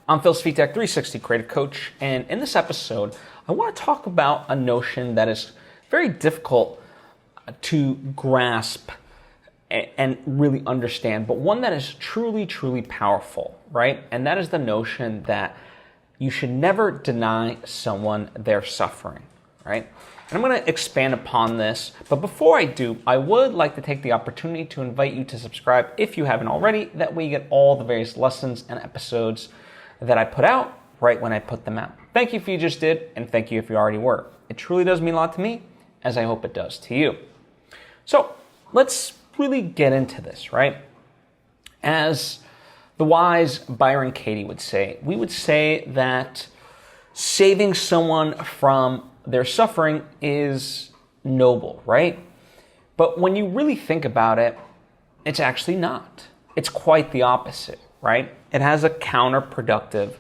I'm Svitek, 360 Creative Coach, and in this episode, I want to talk about a notion that is very difficult to grasp and really understand, but one that is truly, truly powerful, right? And that is the notion that you should never deny someone their suffering, right? And I'm going to expand upon this, but before I do, I would like to take the opportunity to invite you to subscribe if you haven't already. That way you get all the various lessons and episodes that I put out right when I put them out. Thank you if you just did, and thank you if you already were. It truly does mean a lot to me, as I hope it does to you. So let's really get into this, right? As the wise Byron Katie would say, we would say that saving someone from their suffering is noble, right? But when you really think about it, it's actually not. It's quite the opposite, right? It has a counterproductive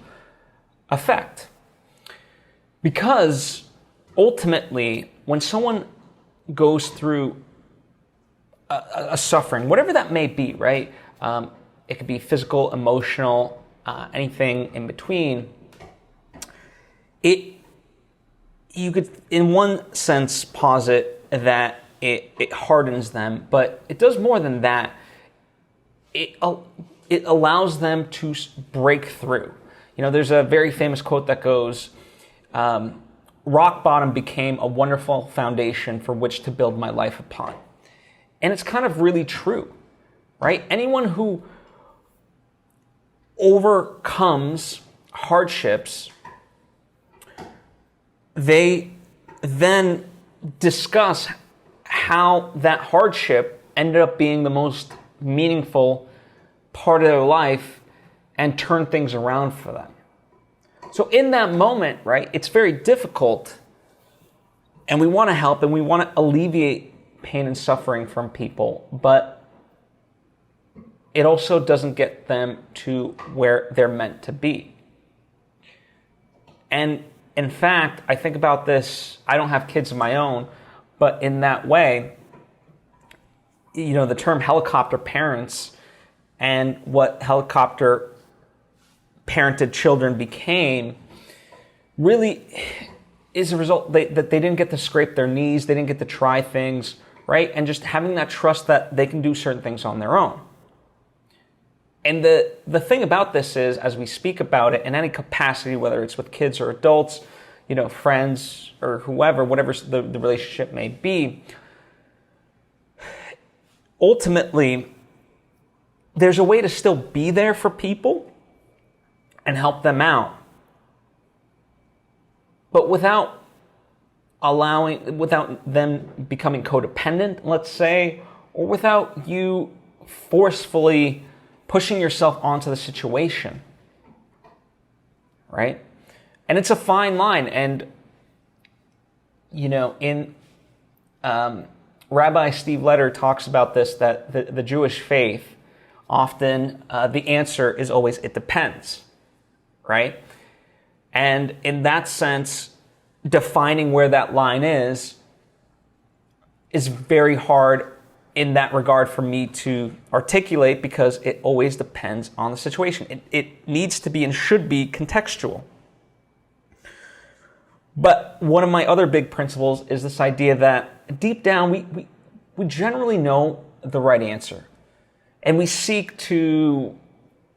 effect. Because ultimately, when someone goes through a suffering, whatever that may be, right? It could be physical, emotional, anything in between. You could, in one sense, posit that it hardens them, but it does more than that. It allows them to break through. You know, there's a very famous quote that goes, rock bottom became a wonderful foundation for which to build my life upon. And it's kind of really true, right? Anyone who overcomes hardships, they then discuss how that hardship ended up being the most meaningful part of their life and turn things around for them. So in that moment, right, it's very difficult, and we want to help and we want to alleviate pain and suffering from people, but it also doesn't get them to where they're meant to be. And in fact, I think about this, I don't have kids of my own, but in that way, you know, the term helicopter parents and what helicopter parented children became really is a result that they didn't get to scrape their knees, they didn't get to try things, right? And just having that trust that they can do certain things on their own. And the thing about this is, as we speak about it in any capacity, whether it's with kids or adults, you know, friends or whoever, whatever the relationship may be, ultimately, there's a way to still be there for people and help them out, but without them becoming codependent, let's say, or without you forcefully pushing yourself onto the situation, right? And it's a fine line. And, you know, in Rabbi Steve Letter talks about this, that the Jewish faith, often the answer is always, it depends, right? And in that sense, defining where that line is very hard in that regard for me to articulate, because it always depends on the situation. It needs to be and should be contextual. But one of my other big principles is this idea that deep down we generally know the right answer. And we seek to,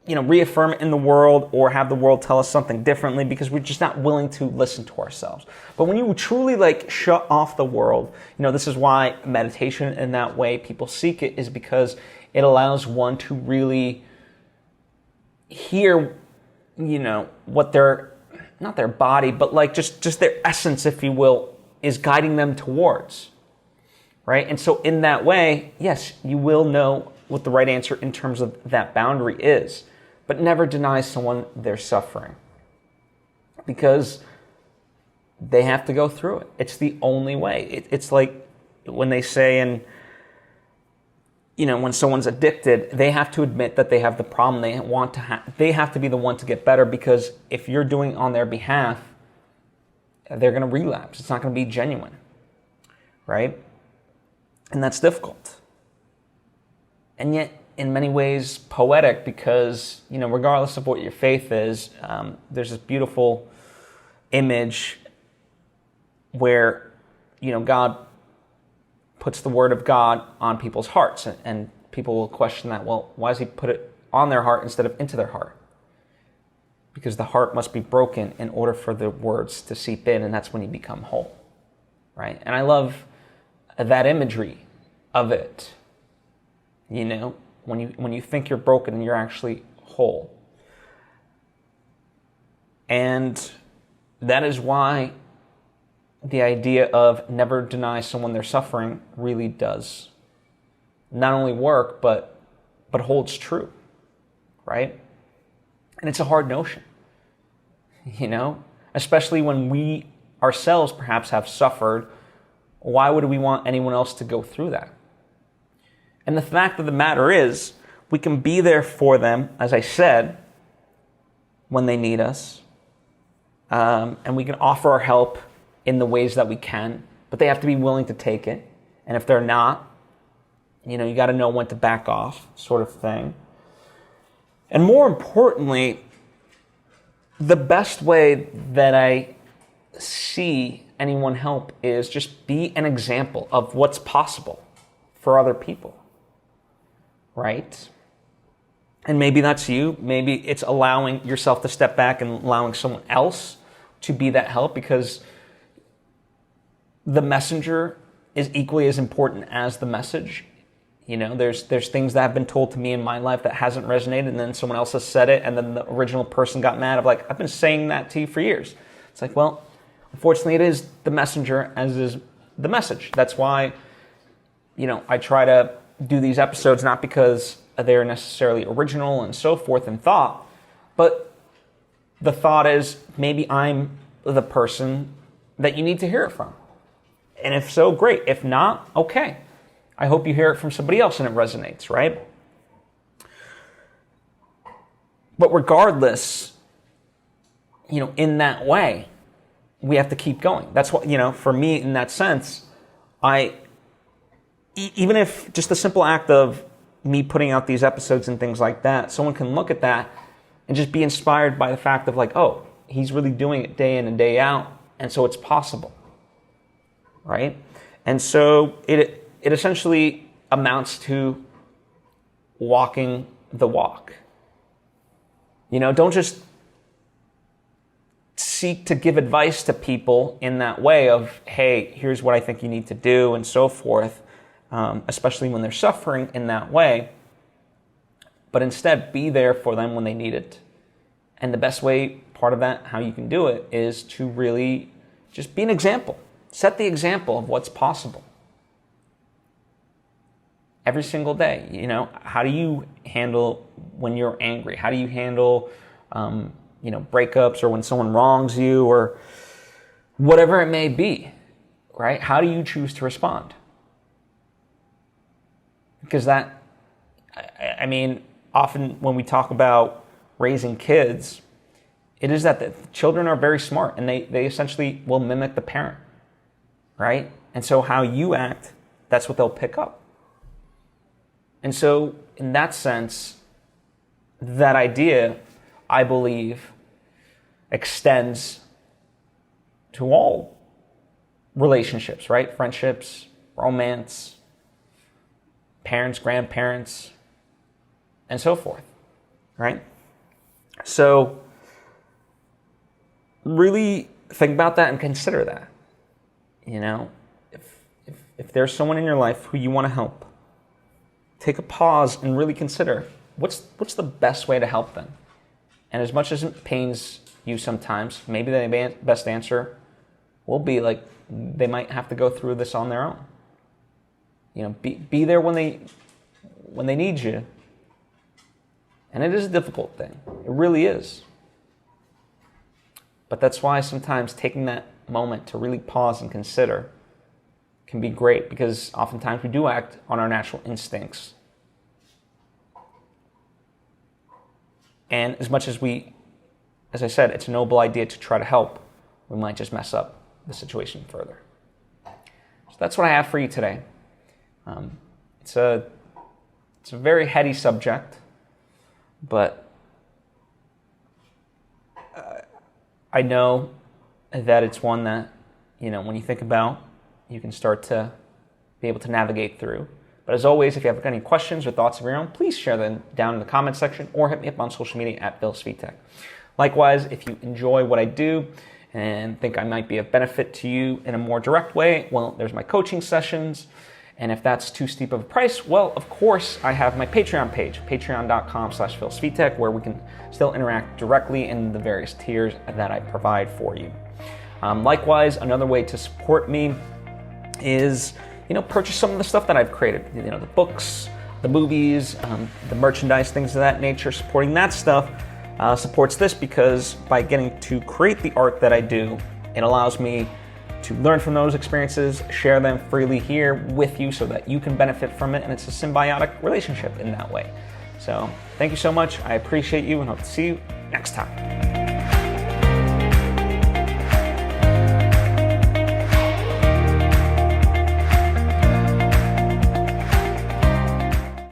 you know, reaffirm it in the world or have the world tell us something differently because we're just not willing to listen to ourselves. But when you truly shut off the world, you know, this is why meditation in that way people seek it, is because it allows one to really hear, you know, what not their body, but just their essence, if you will, is guiding them towards, right? And so in that way, yes, you will know what the right answer in terms of that boundary is, but never deny someone their suffering, because they have to go through it. It's the only way. It's like when they say, you know, when someone's addicted, they have to admit that they have the problem. They have to be the one to get better, because if you're doing it on their behalf, they're going to relapse. It's not going to be genuine, right? And that's difficult. And yet, in many ways poetic because, regardless of what your faith is, there's this beautiful image where, God puts the word of God on people's hearts, and people will question that, well, why does he put it on their heart instead of into their heart? Because the heart must be broken in order for the words to seep in, and that's when you become whole, right? And I love that imagery of it, when you think you're broken and you're actually whole. And that is why the idea of never deny someone their suffering really does not only work, but holds true, right? And it's a hard notion, especially when we ourselves perhaps have suffered. Why would we want anyone else to go through that? And the fact of the matter is, we can be there for them, as I said, when they need us. And we can offer our help in the ways that we can, but they have to be willing to take it. And if they're not, you got to know when to back off, sort of thing. And more importantly, the best way that I see anyone help is just be an example of what's possible for other people, right? And maybe that's you. Maybe it's allowing yourself to step back and allowing someone else to be that help, because the messenger is equally as important as the message. There's things that have been told to me in my life that hasn't resonated, and then someone else has said it, and then the original person got mad. I'm like, I've been saying that to you for years. It's like, well, unfortunately, it is the messenger as is the message. That's why, I try to do these episodes, not because they're necessarily original and so forth in thought, but the thought is maybe I'm the person that you need to hear it from. And if so, great. If not, okay. I hope you hear it from somebody else and it resonates, right? But regardless, in that way, we have to keep going. That's what, for me in that sense, even if just the simple act of me putting out these episodes and things like that, someone can look at that and just be inspired by the fact of like, oh, he's really doing it day in and day out. And so it's possible, right? And so it essentially amounts to walking the walk. Don't just seek to give advice to people in that way of, hey, here's what I think you need to do and so forth, especially when they're suffering in that way. But instead, be there for them when they need it. And the best way, part of that, how you can do it, is to really just be an example. Set the example of what's possible. Every single day, how do you handle when you're angry? How do you handle, breakups, or when someone wrongs you, or whatever it may be, right? How do you choose to respond? Because often when we talk about raising kids, it is that the children are very smart, and they essentially will mimic the parent, right? And so how you act, that's what they'll pick up. And so, in that sense, that idea, I believe, extends to all relationships, right? Friendships, romance, parents, grandparents, and so forth, right? So, really think about that and consider that. If there's someone in your life who you want to help, take a pause and really consider what's the best way to help them. And as much as it pains you sometimes, maybe the best answer will be like they might have to go through this on their own. Be there when they need you. And it is a difficult thing. It really is. But that's why sometimes taking that moment to really pause and consider can be great, because oftentimes we do act on our natural instincts. And as much as as I said, it's a noble idea to try to help, we might just mess up the situation further. So that's what I have for you today. It's a It's a very heady subject, but I know that it's one that, when you think about, you can start to be able to navigate through. But as always, if you have any questions or thoughts of your own, please share them down in the comment section or hit me up on social media at Svitek. Likewise, if you enjoy what I do and think I might be of benefit to you in a more direct way, well, there's my coaching sessions. And if that's too steep of a price, well, of course, I have my Patreon page, patreon.com/PhilSvitek, where we can still interact directly in the various tiers that I provide for you. Likewise, another way to support me is, purchase some of the stuff that I've created. The books, the movies, the merchandise, things of that nature. Supporting that stuff supports this, because by getting to create the art that I do, it allows me to learn from those experiences, share them freely here with you so that you can benefit from it, and it's a symbiotic relationship in that way. So thank you so much. I appreciate you, and hope to see you next time.